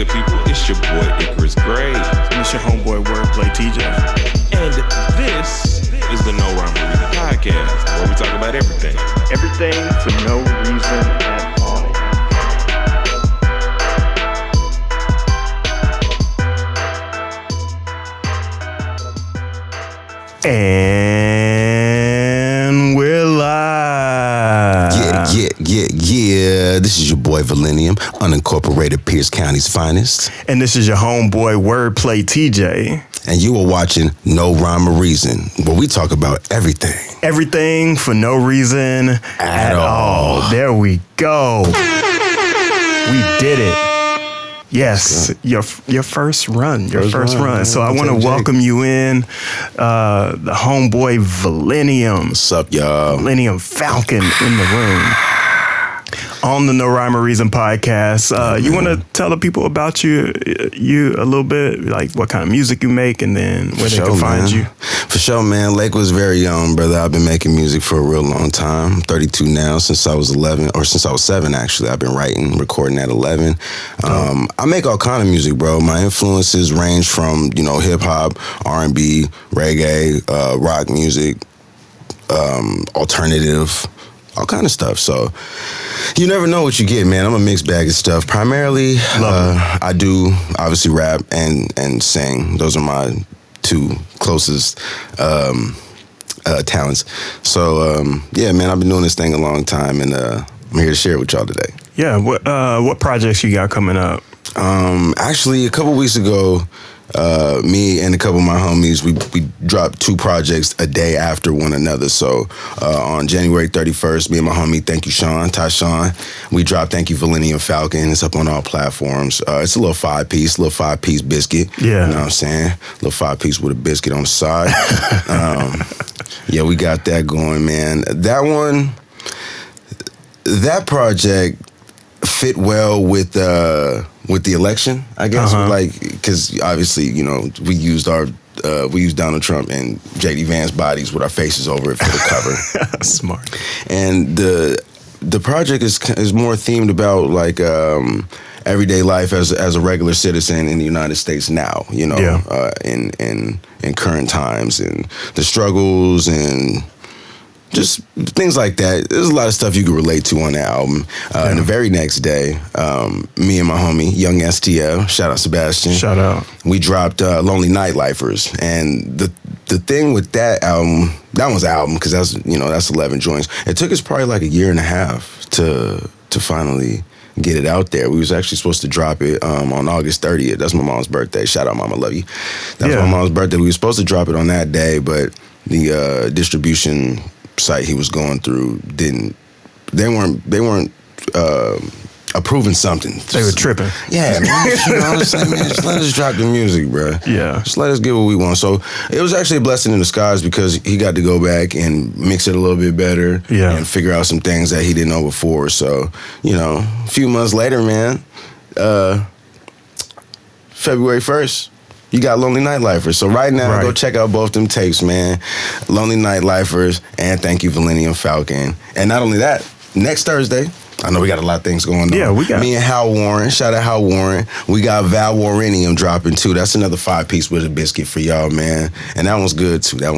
good people? It's your boy Icarus Gray. And it's your homeboy WordPlay TJ. And this is the No Rhyme or Reason podcast, where we talk about everything. Everything for no reason at all. And we're live. Yeah. This is your boy Vealinium, unincorporated Pierce County's finest. And this is your homeboy WordPlay TJ. And you are watching No Rhyme or Reason, where we talk about everything. Everything for no reason at all. There we go. We did it. Yes, your first run. So I want to welcome you in, the homeboy Vealinium. What's up, y'all? Vealinium Falcon in the room. On the No Rhyme or Reason podcast. You want to tell the people about you a little bit, like what kind of music you make and then where they can find you? For sure, man. Lake was very young, brother. I've been making music for a real long time. I'm 32 now, since I was 11, or since I was 7, actually. I've been writing, recording at 11. I make all kind of music, bro. My influences range from, hip-hop, R&B, reggae, rock music, alternative, all kind of stuff. So you never know what you get, man. I'm a mixed bag of stuff. Primarily, I do obviously rap and sing. Those are my two closest talents. So yeah, man, I've been doing this thing a long time, and I'm here to share it with y'all today. Yeah. What projects you got coming up? Actually, a couple weeks ago, me and a couple of my homies, we dropped 2 projects a day after one another. So on January 31st, me and my homie, thank you, Tyshawn, we dropped Thank You Vealinium Falcon. It's up on all platforms. It's a little 5-piece biscuit. Yeah. You know what I'm saying? A little 5-piece with a biscuit on the side. Yeah, we got that going, man. That project fit well with the election, I guess. Because obviously, we used Donald Trump and J.D. Vance bodies with our faces over it for the cover. Smart. And the project is more themed about like everyday life as a regular citizen in the United States now. In current times and the struggles and just things like that. There's a lot of stuff you can relate to on the album. And the very next day, me and my homie, Young STL, shout out Sebastian. Shout out. We dropped Lonely Nightlifers. And the thing with that album, that was an album because that's 11 joints. It took us probably like a year and a half to finally get it out there. We was actually supposed to drop it on August 30th. That's my mom's birthday. Shout out, Mama, love you. That's my mom's birthday. We were supposed to drop it on that day, but the distribution site he was going through they weren't approving something. They were tripping. Yeah, man. I was saying, man, just let us drop the music, bro. Yeah. Just let us get what we want. So it was actually a blessing in disguise because he got to go back and mix it a little bit better and figure out some things that he didn't know before. So, a few months later, man, February 1st, you got Lonely Nightlifers. So right now, go check out both them tapes, man. Lonely Nightlifers and Thank You Vealinium Falcon. And not only that, next Thursday, I know we got a lot of things going on. Yeah, we got me and Hal Warren. Shout out Hal Warren. We got Vealinium dropping too. That's another 5-piece with a biscuit for y'all, man. And that one's good too. I'm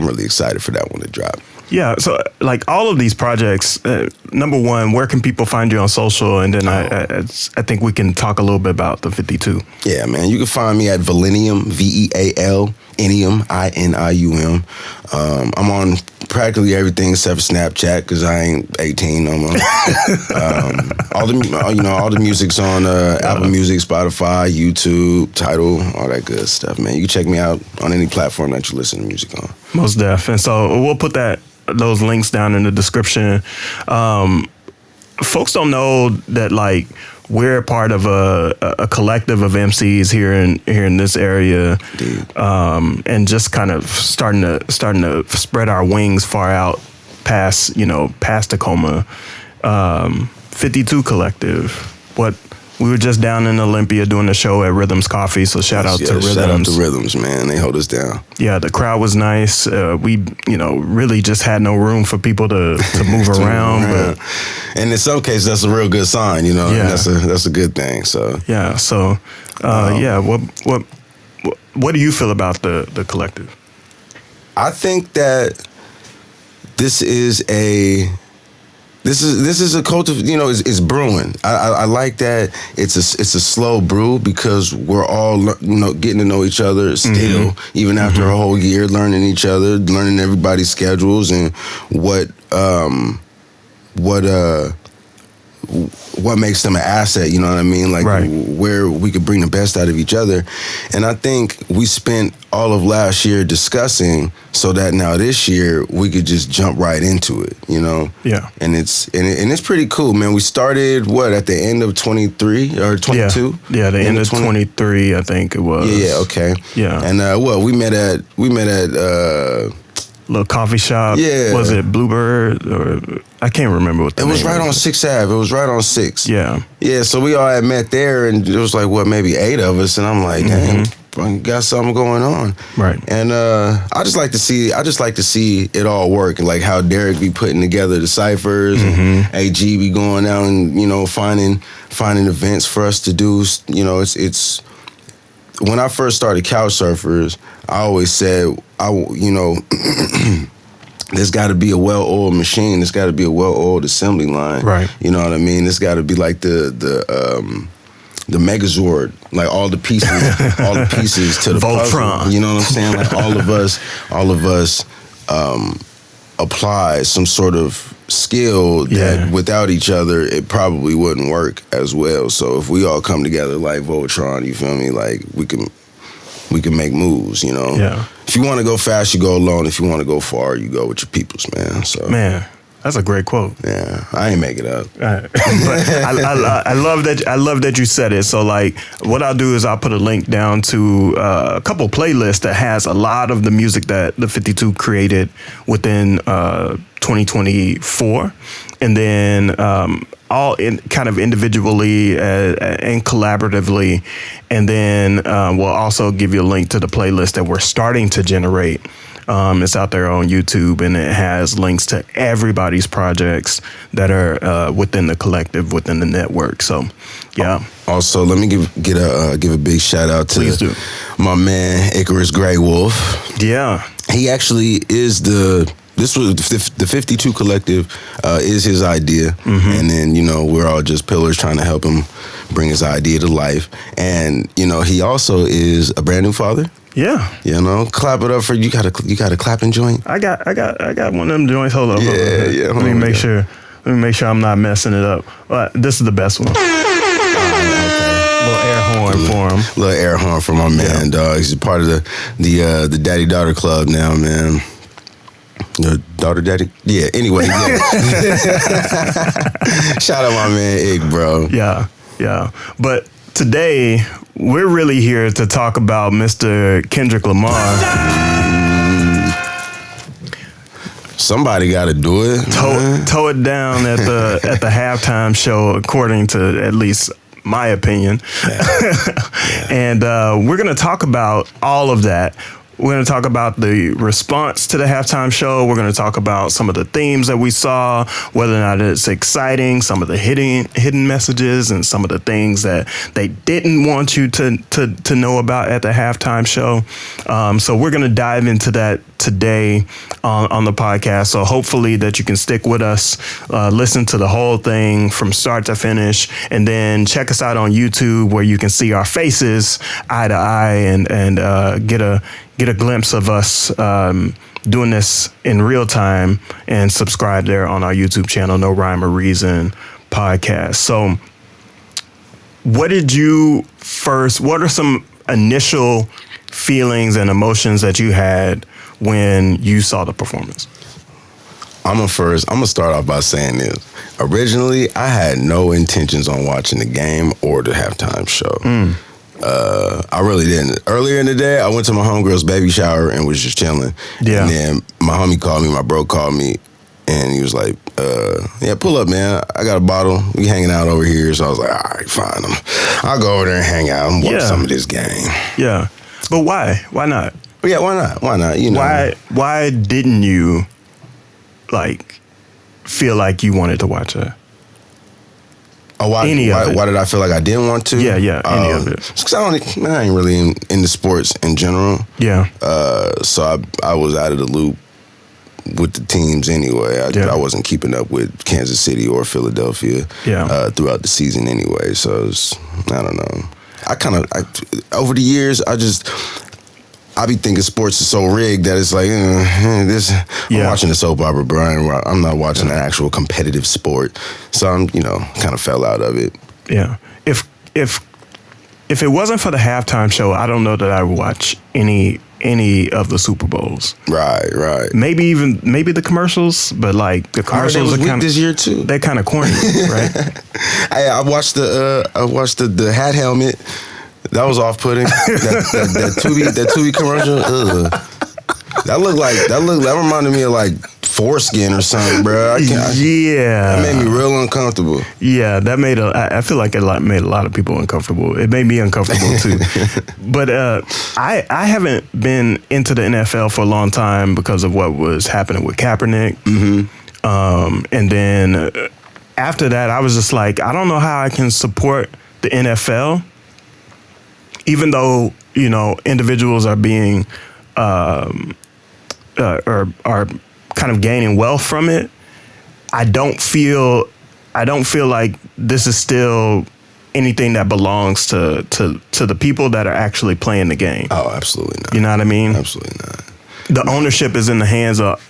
really excited for that one to drop. Yeah, so like all of these projects, number one, where can people find you on social? And then I think we can talk a little bit about the 52. Yeah, man. You can find me at Vealinium, Vealinium, INIUM. I'm on practically everything except for Snapchat because I ain't 18 no more. All the music's on Apple Music, Spotify, YouTube, Tidal, all that good stuff, man. You can check me out on any platform that you listen to music on. Most def. And so we'll put those links down in the description. Folks don't know that like we're part of a collective of MCs here in this area, and just kind of starting to spread our wings far out past Tacoma. 52 Collective. We were just down in Olympia doing a show at Rhythms Coffee, so shout out to Rhythms. Shout out to Rhythms, man. They hold us down. Yeah, the crowd was nice. We, really just had no room for people to move around. But and in some cases that's a real good sign, you know. Yeah. And that's a good thing. So yeah. So yeah. What do you feel about the collective? I think that this is a culture, you know, it's brewing. I like that it's a slow brew because we're all, you know, getting to know each other still, even after a whole year, learning each other, learning everybody's schedules and what makes them an asset, you know what I mean? Like where we could bring the best out of each other. And I think we spent all of last year discussing so that now this year we could just jump right into it, you know? Yeah. And it's pretty cool, man. We started at the end of 23 or 22? Yeah, the end of 23, I think it was. Yeah, okay. Yeah. And we met at little coffee shop. Yeah. Was it Bluebird or I can't remember what the name was. It was right on 6th Ave. It was right on 6th. Yeah. Yeah, so we all had met there and it was like maybe 8 of us and I'm like, dang, got something going on. Right. And I just like to see it all work and like how Derek be putting together the ciphers and AG be going out and, you know, finding events for us to do. You know, it's when I first started Couch Surfers, I always said, there's got to be a well-oiled machine. There's got to be a well-oiled assembly line. Right. You know what I mean? It's got to be like the Megazord, like all the pieces to the Voltron. Puzzle. You know what I'm saying? Like all of us apply some sort of skill that without each other it probably wouldn't work as well. So if we all come together like Voltron, you feel me? Like we can make moves, you know? Yeah. If you want to go fast, you go alone. If you want to go far, you go with your peoples, man. So man, that's a great quote. Yeah, I ain't make it up. But I love that you said it. So like, what I'll do is I'll put a link down to a couple playlists that has a lot of the music that the 52 created within 2024, and then all kind of individually and collaboratively, and then we'll also give you a link to the playlist that we're starting to generate. It's out there on YouTube, and it has links to everybody's projects that are within the collective, within the network. So, yeah. Also, let me give a big shout out to my man Icarus Grey Wolf. Yeah, he actually is This was the 52 Collective is his idea, and then, you know, we're all just pillars trying to help him bring his idea to life. And, you know, he also is a brand new father. Yeah, you know, clap it up for you. Got a clapping joint. I got one of them joints. Hold on. Yeah. Let me make sure I'm not messing it up. This is the best one. Little air horn for him. Little air horn for my man, dog. He's a part of the Daddy Daughter Club now, man. Your daughter, daddy? Yeah, anyway, yeah. Shout out my man Ig, bro. Yeah. But today, we're really here to talk about Mr. Kendrick Lamar. Somebody got to do it. Toe it down at the halftime show, according to at least my opinion. Yeah. And we're going to talk about all of that. We're going to talk about the response to the halftime show. We're going to talk about some of the themes that we saw, whether or not it's exciting, some of the hidden messages, and some of the things that they didn't want you to know about at the halftime show. So we're going to dive into that today on the podcast. So hopefully that you can stick with us, listen to the whole thing from start to finish, and then check us out on YouTube where you can see our faces eye to eye and get a glimpse of us doing this in real time, and subscribe there on our YouTube channel, No Rhyme or Reason Podcast. So what are some initial feelings and emotions that you had when you saw the performance? I'm gonna start off by saying this. Originally, I had no intentions on watching the game or the halftime show. I really didn't. Earlier in the day, I went to my homegirl's baby shower and was just chilling. Yeah. And then my homie called me, my bro called me, and he was like, yeah, pull up, man. I got a bottle. We hanging out over here. So I was like, all right, fine. I'll go over there and hang out and watch some of this game. Yeah. But why? Why not? Yeah, why not? Why not? You know. Why didn't you, like, feel like you wanted to watch it? Oh, why did I feel like I didn't want to? Yeah, any of it. Because I ain't really into sports in general. Yeah. So I was out of the loop with the teams anyway. I wasn't keeping up with Kansas City or Philadelphia throughout the season anyway. So I don't know. Over the years, I be thinking sports is so rigged that it's like, I'm watching a soap opera, Brian. I'm not watching an actual competitive sport. So I'm, kind of fell out of it. Yeah. If it wasn't for the halftime show, I don't know that I would watch any of the Super Bowls. Right. Maybe the commercials, but like the commercials are kind of this year too. They're kind of corny, right? I watched the hat helmet. That was off-putting. that Tubi commercial. That reminded me of like foreskin or something, bro. That made me real uncomfortable. Yeah, I feel like it made a lot of people uncomfortable. It made me uncomfortable too. But I haven't been into the NFL for a long time because of what was happening with Kaepernick. Mm-hmm. And then after that, I was just like, I don't know how I can support the NFL, even though individuals are being are kind of gaining wealth from it. I don't feel like this is still anything that belongs to the people that are actually playing the game. Oh, absolutely not. You know what I mean? Absolutely not. The ownership is in the hands of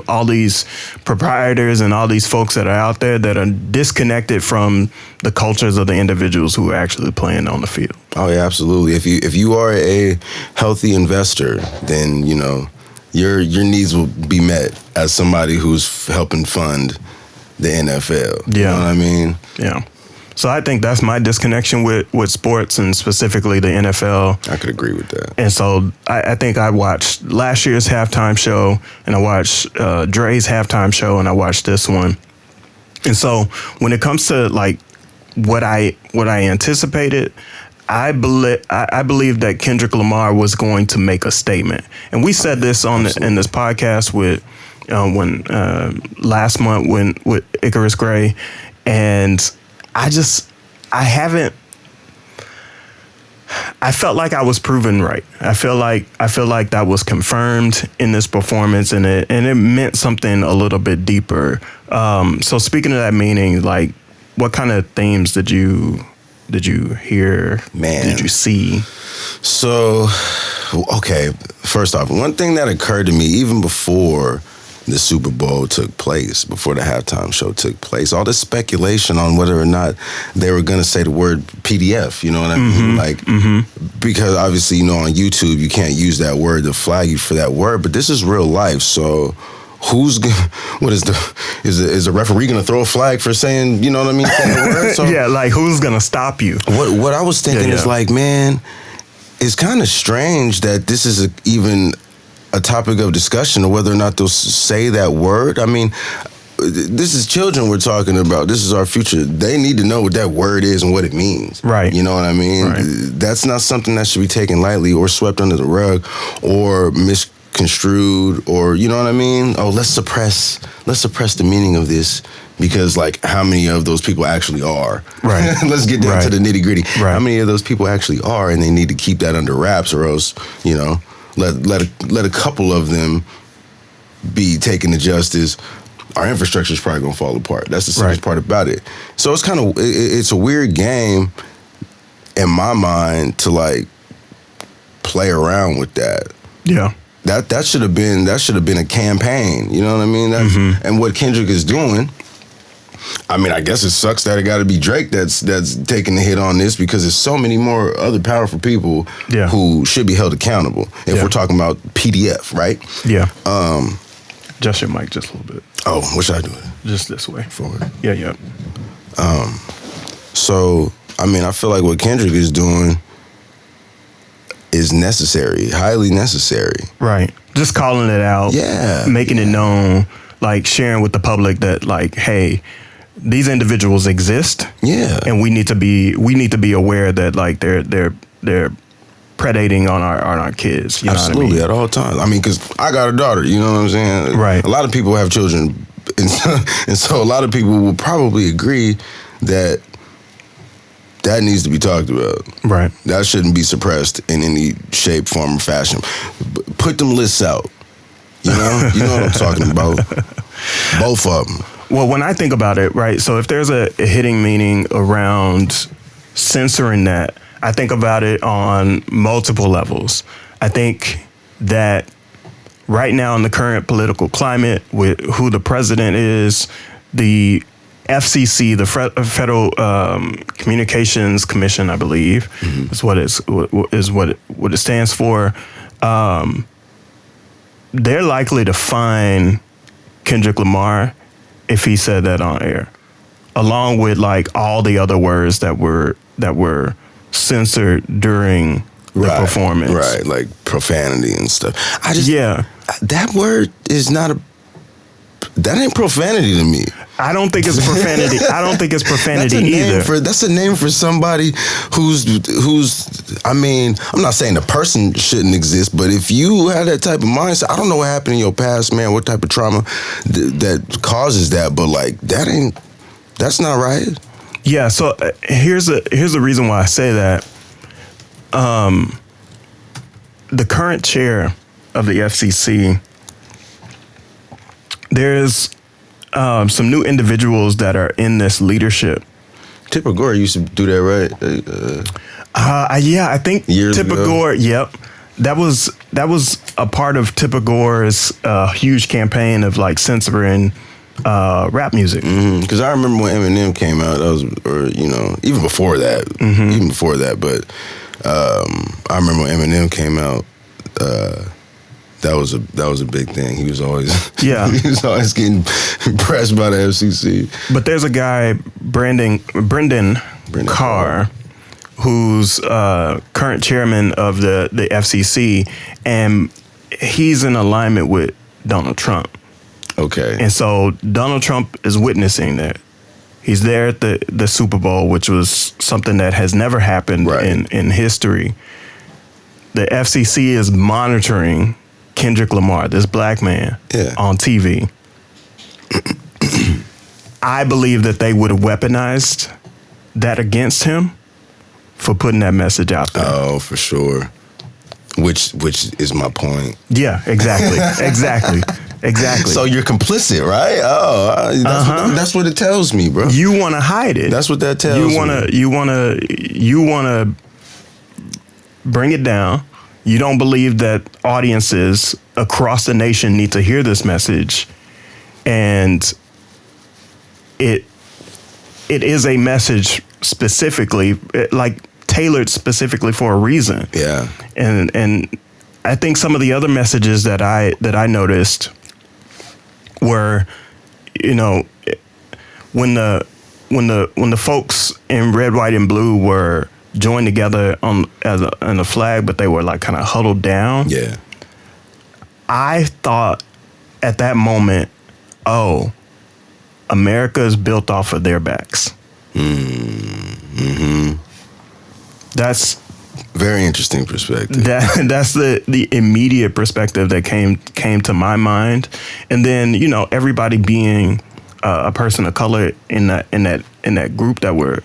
all these proprietors and all these folks that are out there that are disconnected from the cultures of the individuals who are actually playing on the field. Oh yeah, absolutely. If you are a healthy investor, then your needs will be met as somebody who's helping fund the NFL. You know what I mean? Yeah. So I think that's my disconnection with sports and specifically the NFL. I could agree with that. And so I think I watched last year's halftime show, and I watched Dre's halftime show, and I watched this one. And so when it comes to like what I anticipated, I believe that Kendrick Lamar was going to make a statement. And we said this in this podcast with when last month with Icarus Gray, and I felt like I was proven right. I feel like that was confirmed in this performance, and it meant something a little bit deeper. So speaking of that meaning, like, what kind of themes did you hear? Man, did you see? So, okay, first off, one thing that occurred to me even before the Super Bowl took place, before the halftime show took place, all this speculation on whether or not they were going to say the word PDF, you know what I mean? Like, because obviously, on YouTube, you can't use that word to flag you for that word, but this is real life. So is the referee going to throw a flag for saying, you know what I mean? Saying the word? So, yeah, like, who's going to stop you? What I was thinking is like, man, it's kind of strange that this is even a topic of discussion of whether or not they'll say that word. I mean, this is children we're talking about. This is our future. They need to know what that word is and what it means. Right. You know what I mean? Right. That's not something that should be taken lightly or swept under the rug or misconstrued or, you know what I mean? Oh, let's suppress the meaning of this because, like, how many of those people actually are? Right. Let's get down to the nitty gritty. Right. How many of those people actually are, and they need to keep that under wraps or else, let a couple of them be taken to justice. Our infrastructure is probably gonna fall apart. That's the serious part about it. So it's a weird game in my mind to like play around with that. Yeah. That should have been a campaign. You know what I mean? And what Kendrick is doing. I mean, I guess it sucks that it got to be Drake that's taking the hit on this because there's so many more other powerful people who should be held accountable. If we're talking about PDF, right? Yeah. Adjust your mic just a little bit. Oh, what should I do? Just this way. Forward. Yeah. So, I mean, I feel like what Kendrick is doing is necessary, highly necessary. Right. Just calling it out. Yeah. Making it known, like sharing with the public that, like, hey, these individuals exist. Yeah. And we need to be aware that, like, they're predating on our kids. You Absolutely, know what I mean? At all times. I mean, because I got a daughter, you know what I'm saying? Right. A lot of people have children, and so a lot of people will probably agree that that needs to be talked about. Right. That shouldn't be suppressed in any shape, form, or fashion. Put them lists out. You know what I'm talking about. Both of them. Well, when I think about it, right, so if there's a hitting meaning around censoring that, I think about it on multiple levels. I think that right now in the current political climate with who the president is, the FCC, the Federal Communications Commission, I believe, is what it stands for. They're likely to fine Kendrick Lamar if he said that on air, along with like all the other words that were censored during the performance. Right, like profanity and stuff. That word is not that ain't profanity to me. I don't think it's profanity. I don't think it's profanity either. That's a name for somebody who's. I mean, I'm not saying the person shouldn't exist, but if you have that type of mindset, I don't know what happened in your past, man. What type of trauma that causes that? But like that's not right. Yeah. So here's the reason why I say that. The current chair of the FCC. There's some new individuals that are in this leadership. Tipper Gore used to do that, right? I think Tipper Gore. Yep, that was a part of Tipper Gore's huge campaign of like censoring rap music. Because I remember when Eminem came out, even before that, But I remember when Eminem came out. That was a big thing. He was always he was always getting pressed by the FCC. But there's a guy, Brendan Carr, who's current chairman of the FCC, and he's in alignment with Donald Trump. Okay. And so Donald Trump is witnessing that. He's there at the Super Bowl, which was something that has never happened in history. The FCC is monitoring Kendrick Lamar, this black man, on TV. I believe that they would have weaponized that against him for putting that message out there. Oh, for sure. Which is my point. Yeah, exactly. Exactly. So you're complicit, right? Oh, that's what it tells me, bro. You want to hide it. That's what that tells me. You want to bring it down. You don't believe that audiences across the nation need to hear this message, and it is a message specifically, like tailored specifically for a reason. Yeah. And I think some of the other messages that I noticed were, when the folks in red, white, and blue were joined together on a flag, but they were like kind of huddled down. Yeah. I thought at that moment, oh, America is built off of their backs. Mm-hmm. That's very interesting perspective. That's the immediate perspective that came to my mind, and then everybody being a person of color in that group that were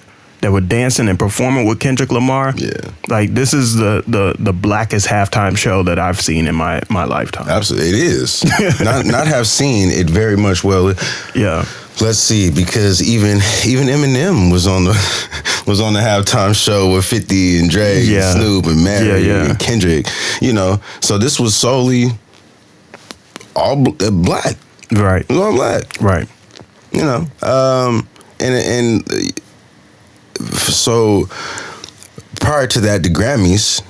dancing and performing with Kendrick Lamar. Yeah, like this is the blackest halftime show that I've seen in my lifetime. Absolutely, it is. not have seen it very much. Well, yeah. Let's see, because even Eminem was on the halftime show with 50 and Dre and Snoop and Mary and Kendrick. So this was solely all black. Right. It was all black. Right. And so prior to that, the Grammys,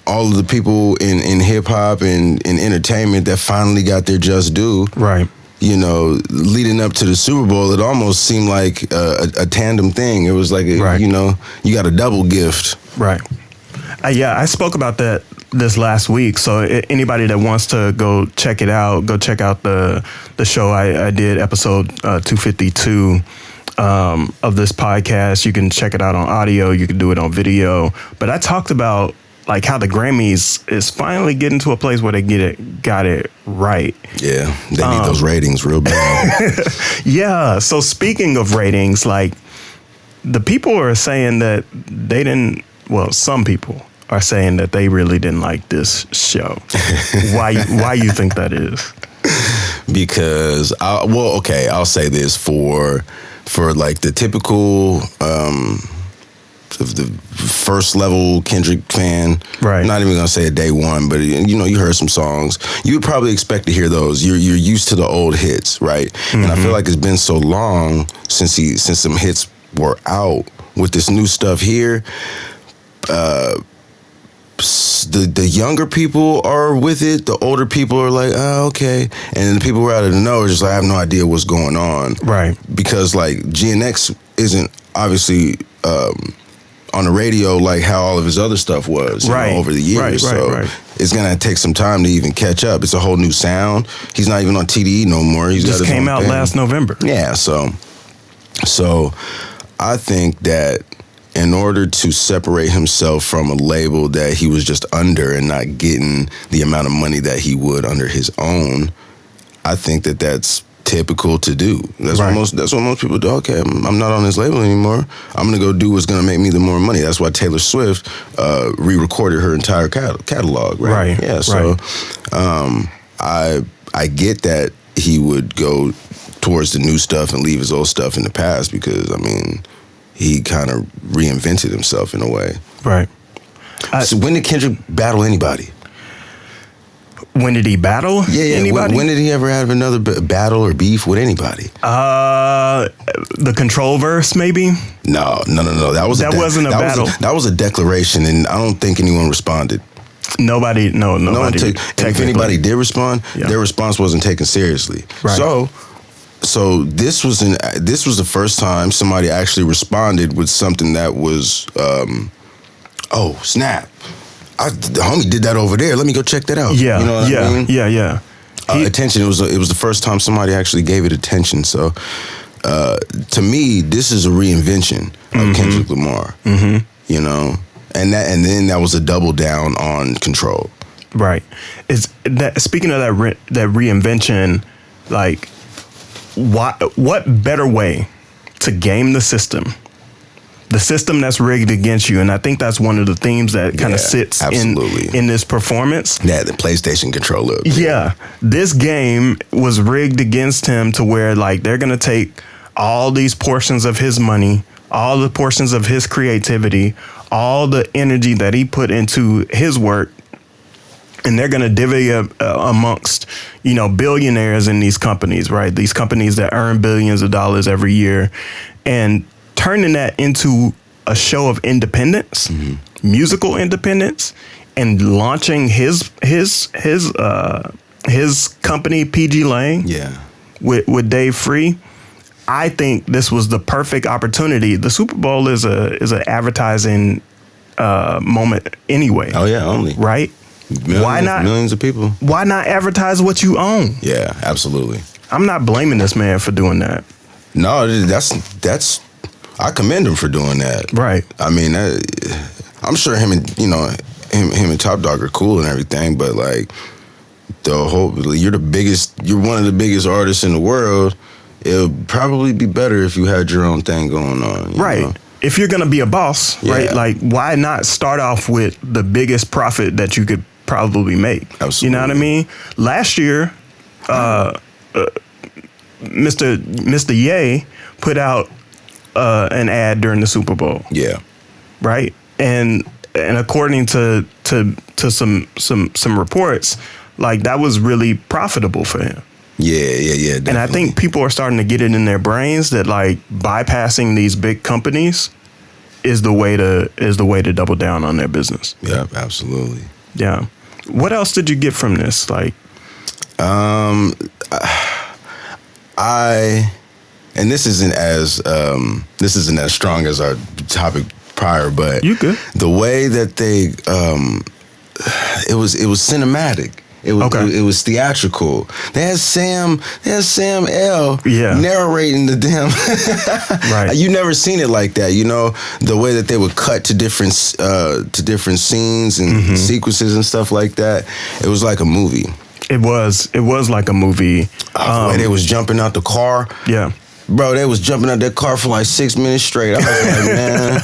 all of the people in hip hop and in entertainment that finally got their just due. Right. Leading up to the Super Bowl, it almost seemed like a tandem thing. It was like, you got a double gift. Right. I spoke about that this last week. So anybody that wants to go check it out, go check out the show I did, episode 252 of this podcast. You can check it out on audio. You can do it on video. But I talked about like how the Grammys is finally getting to a place where they got it right. Yeah, they need those ratings real bad. Yeah. So speaking of ratings, like the people are saying that they didn't. Well, some people are saying that they really didn't like this show. Why you think that is? Because I'll say this for like the typical the first level Kendrick fan, right? Not even gonna say a day one, but you heard some songs. You would probably expect to hear those. You're used to the old hits, right? And I feel like it's been so long since some hits were out. With this new stuff here, the younger people are with it. The older people are like, oh, okay. And then the people who are out of the know are just like, I have no idea what's going on. Right. Because like GNX isn't obviously on the radio like how all of his other stuff was over the years. So it's going to take some time to even catch up. It's a whole new sound. He's not even on TDE no more. He's just got his came own out thing. last November. Yeah. So I think that in order to separate himself from a label that he was just under and not getting the amount of money that he would under his own, I think that that's typical to do. That's what most people do. Okay, I'm not on this label anymore. I'm gonna go do what's gonna make me the more money. That's why Taylor Swift re-recorded her entire catalog. Right. Yeah. So I get that he would go towards the new stuff and leave his old stuff in the past because he kind of reinvented himself in a way. Right. So when did Kendrick battle anybody? When did he battle anybody? When did he ever have another battle or beef with anybody? The Control verse, maybe? No. That wasn't a battle. That was a declaration, and I don't think anyone responded. Nobody. And if anybody did respond, their response wasn't taken seriously. Right. So this was the first time somebody actually responded with something that was, oh snap, the homie did that over there. Let me go check that out. Yeah, you know what I mean? Yeah. Attention. It was the first time somebody actually gave it attention. So to me, this is a reinvention of Kendrick Lamar. Mm-hmm. And then that was a double down on Control. Right. Speaking of that reinvention, like. What better way to game the system that's rigged against you? And I think that's one of the themes that kind of sits in this performance. Yeah, the PlayStation controller. Yeah, this game was rigged against him to where like they're gonna take all these portions of his money, all the portions of his creativity, all the energy that he put into his work, and they're going to divvy up amongst, billionaires in these companies, right? These companies that earn billions of dollars every year, and turning that into a show of independence, musical independence, and launching his company PG Lang, with Dave Free. I think this was the perfect opportunity. The Super Bowl is an advertising moment anyway. Oh yeah, only right. Millions of people. Why not advertise what you own? Yeah, absolutely. I'm not blaming this man for doing that. No, that's. I commend him for doing that. Right. I mean, I'm sure him and Top Dog are cool and everything, but like you're one of the biggest artists in the world. It would probably be better if you had your own thing going on. Right. Know? If you're gonna be a boss, right? Like, why not start off with the biggest profit that you could probably make? Absolutely. You know what I mean? Last year, Mr. Ye put out an ad during the Super Bowl. Yeah. Right. And according to some reports, like that was really profitable for him. Yeah, definitely. And I think people are starting to get it in their brains that like bypassing these big companies is the way to double down on their business. Yeah, absolutely. Yeah. What else did you get from this? Like, and this isn't as strong as our topic prior, but you good. The way that they it was cinematic. It was theatrical. They had Sam L narrating the damn. Right. You never seen it like that. The way that they would cut to different scenes and sequences and stuff like that. It was like a movie. It was like a movie. The way they was jumping out the car. Yeah. Bro, they was jumping out that car for like 6 minutes straight. I was like, man,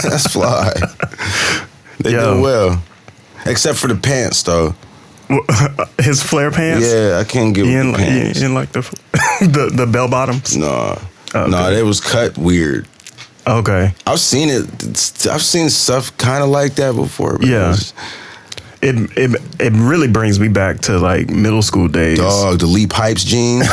that's fly. They do well. Except for the pants, though. His flare pants? Yeah, I can't get with the pants. You didn't like the bell bottoms? No. Okay. No, they was cut weird. Okay. I've seen stuff kind of like that before. Yeah. It really brings me back to like middle school days. Dog, the Lee Pipes jeans.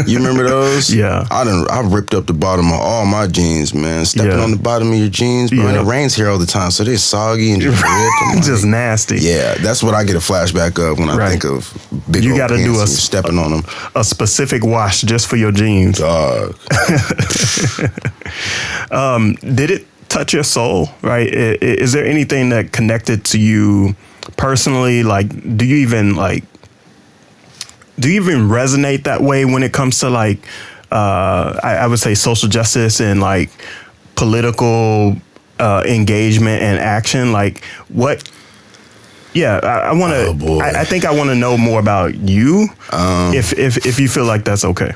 You remember those? Yeah. I ripped up the bottom of all my jeans, man. Stepping on the bottom of your jeans, bro. And it rains here all the time, so they're soggy and just ripped. Just nasty. Yeah, that's what I get a flashback of when I think of big you old gotta pants do and stepping on them. A specific wash just for your jeans. Dog. Did it touch your soul, right? Is there anything that connected to you personally? Like, do you even resonate that way when it comes to like, I would say social justice and like political engagement and action? Like what? Yeah, I want to. Oh, I think I want to know more about you. If you feel like that's okay.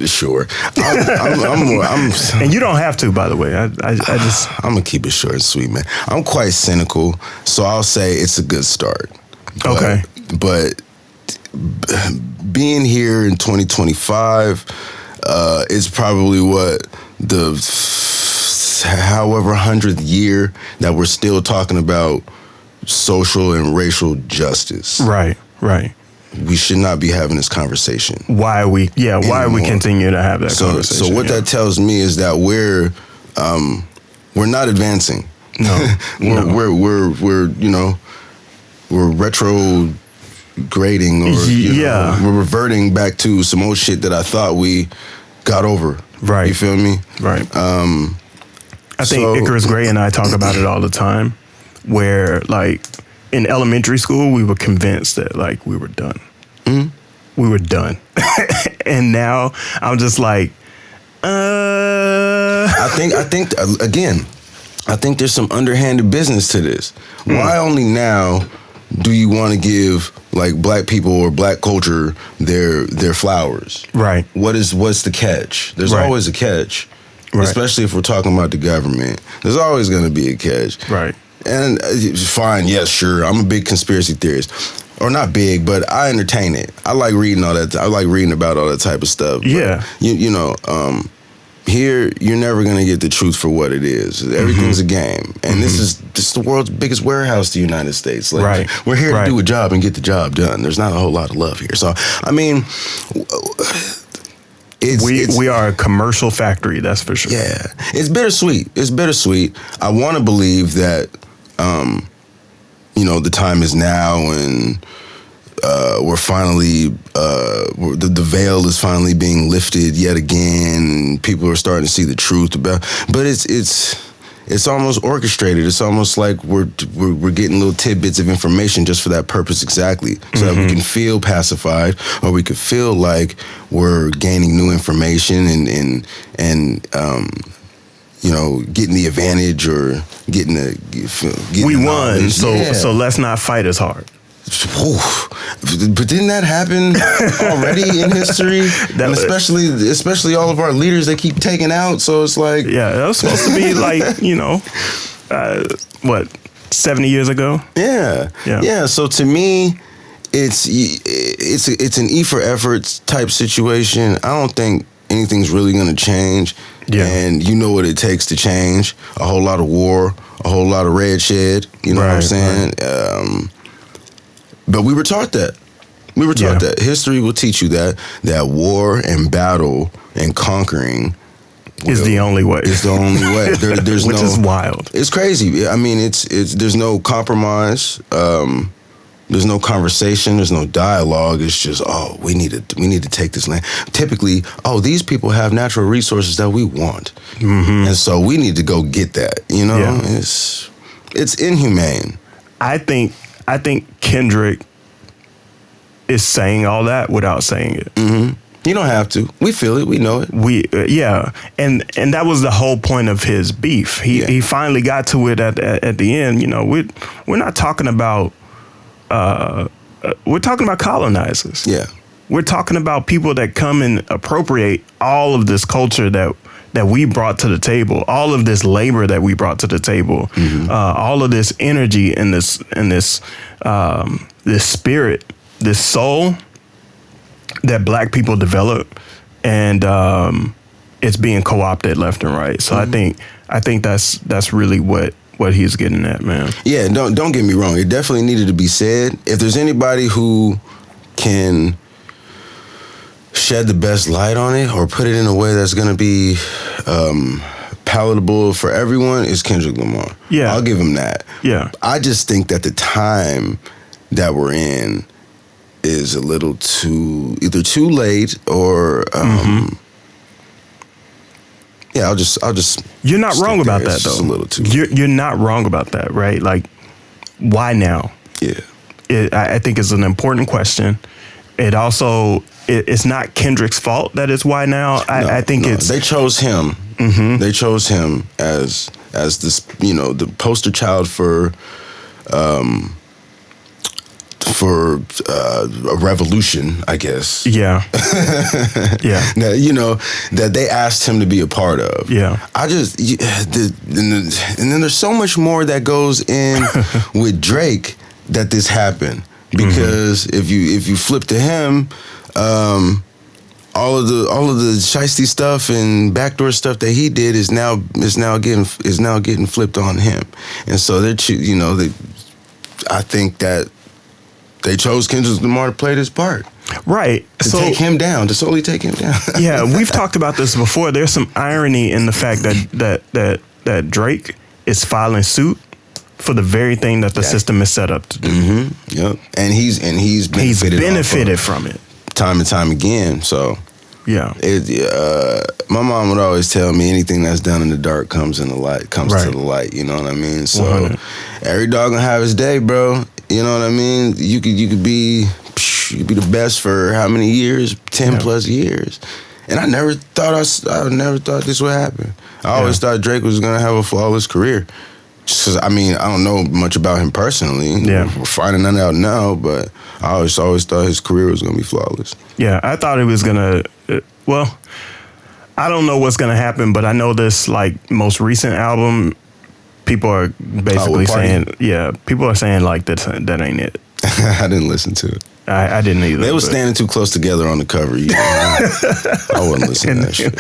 Sure. I'm and you don't have to, by the way. I just. I'm gonna keep it short and sweet, man. I'm quite cynical, so I'll say it's a good start. Okay. But being here in 2025 is probably what the however 100th year that we're still talking about social and racial justice. Right. We should not be having this conversation. Why are we continue to have that conversation? So what that tells me is that we're not advancing. No. We're retrograding, or we're reverting back to some old shit that I thought we got over. Right. You feel me? Right. I think Icarus Gray and I talk about it all the time, where like in elementary school we were convinced that like we were done. Mm-hmm. We were done. And now I'm just like, I think there's some underhanded business to this. Why only now do you want to give like black people or black culture their flowers? Right. What's the catch? There's always a catch. Right. Especially if we're talking about the government. There's always going to be a catch. Right. And fine, yes, sure. I'm a big conspiracy theorist. Or not big, but I entertain it. I like reading all that. I like reading about all that type of stuff. Yeah. But, here, you're never going to get the truth for what it is. Everything's a game. And this is the world's biggest warehouse, the United States. Like, we're here to do a job and get the job done. There's not a whole lot of love here. So, I mean, we are a commercial factory, that's for sure. Yeah. It's bittersweet. I want to believe that, the time is now and we're finally, the veil is finally being lifted yet again. People are starting to see the truth about, but it's almost orchestrated. It's almost like we're getting little tidbits of information just for that purpose exactly, so that we can feel pacified, or we could feel like we're gaining new information and getting the advantage or getting we won, so let's not fight as hard. But didn't that happen already in history? And especially all of our leaders they keep taking out. So it's like, that was supposed to be like 70 years ago. Yeah. So to me, it's an E for effort type situation. I don't think anything's really going to change. Yeah. And you know what it takes to change: a whole lot of war, a whole lot of red shed. You know what I'm saying? Right. But we were taught that. That. History will teach you that war and battle and conquering is the only way. It's the only way. There's which is wild. It's crazy. I mean, it's there's no compromise. There's no conversation. There's no dialogue. It's just, we need to take this land. Typically, these people have natural resources that we want, and so we need to go get that. It's inhumane. I think Kendrick is saying all that without saying it. Mm-hmm. You don't have to. We feel it. We know it. And that was the whole point of his beef. He finally got to it at the end. We're not talking about. We're talking about colonizers. Yeah. we're talking about people that come and appropriate all of this culture that we brought to the table, all of this labor that we brought to the table, all of this energy and this spirit, this soul that Black people develop, and it's being co-opted left and right. So I think that's really what he's getting at, man. Yeah, don't get me wrong. It definitely needed to be said. If there's anybody who can shed the best light on it or put it in a way that's going to be palatable for everyone, is Kendrick Lamar. Yeah. I'll give him that. Yeah. I just think that the time that we're in is a little either too late or yeah, I'll just You're not wrong about that, though. Just a little too. You're not wrong about that, right? Like, why now? Yeah. I think it's an important question. It also, it's not Kendrick's fault that it's why now. I think it's... They chose him. Mm-hmm. They chose him as this, the poster child for a revolution, I guess. Yeah. Yeah. Now, that they asked him to be a part of. Yeah. And then there's so much more that goes in with Drake that this happened. Because if you flip to him, all of the shiesty stuff and backdoor stuff that he did is now getting flipped on him. And so I think that they chose Kendrick Lamar to play this part. Right. To take him down, to solely take him down. Yeah, we've talked about this before. There's some irony in the fact that Drake is filing suit for the very thing that the system is set up to do. Mm-hmm. Yep. And he's benefited from it time and time again. So yeah. My mom would always tell me anything that's done in the dark comes to the light. You know what I mean? So 100. Every dog gonna have his day, bro. You know what I mean? You could be the best for how many years? 10 plus years. And I never thought this would happen. I always thought Drake was gonna have a flawless career. Just 'cause, I don't know much about him personally. Yeah. We're finding that out now, but I always thought his career was going to be flawless. Yeah, I thought it was going to, I don't know what's going to happen, but I know this, most recent album, people are basically saying, people are saying, that ain't it. I didn't listen to it. I didn't either. They were standing too close together on the cover. I wasn't listening to that shit.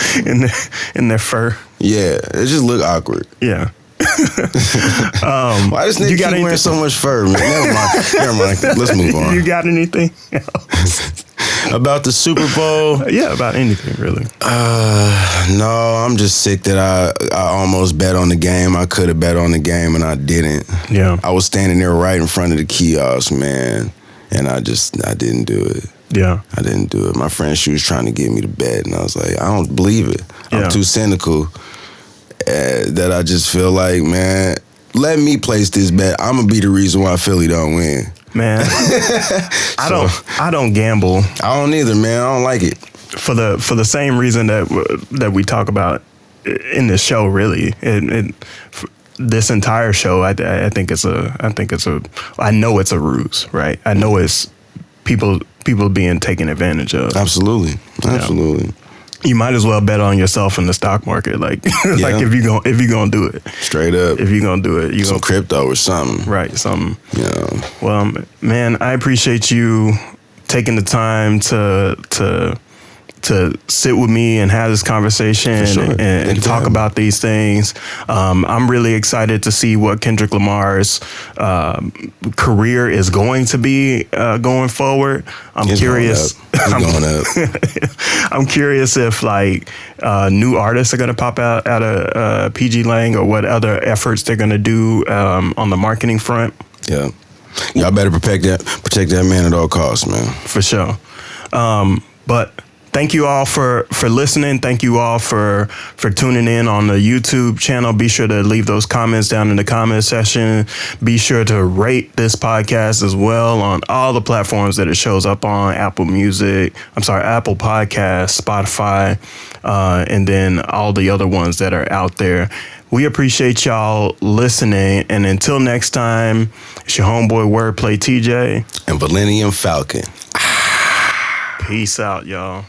In their fur. Yeah, it just looked awkward. Yeah. Why does Nick keep wearing so much fur, man? Never mind. Let's move on. You got anything about the Super Bowl? Yeah, about anything really. No, I'm just sick that I almost bet on the game. I could have bet on the game and I didn't. Yeah, I was standing there right in front of the kiosk, man, and I didn't do it. Yeah, I didn't do it. My friend, she was trying to get me to bet, and I was like, I don't believe it. I'm too cynical. That I just feel like, man, let me place this bet. I'm gonna be the reason why Philly don't win. Man, I don't gamble. I don't either, man. I don't like it for the same reason that we talk about in this show. Really, this entire show, I think it's I know it's a ruse, right? I know it's people being taken advantage of. Absolutely. You might as well bet on yourself in the stock market, if you gonna do it. Straight up. If you're gonna do it, some crypto or something. Right, something. Yeah. Well, man, I appreciate you taking the time to sit with me and have this conversation and talk about these things. I'm really excited to see what Kendrick Lamar's career is going to be going forward. I'm curious. Going up. I'm curious if new artists are going to pop out of PG Lang or what other efforts they're going to do on the marketing front. Yeah. Y'all better protect that man at all costs, man. For sure. But thank you all for listening. Thank you all for tuning in on the YouTube channel. Be sure to leave those comments down in the comment section. Be sure to rate this podcast as well on all the platforms that it shows up on: Apple Podcasts, Spotify, and then all the other ones that are out there. We appreciate y'all listening. And until next time, it's your homeboy Wordplay TJ and Vealinium Falcon. Peace out, y'all.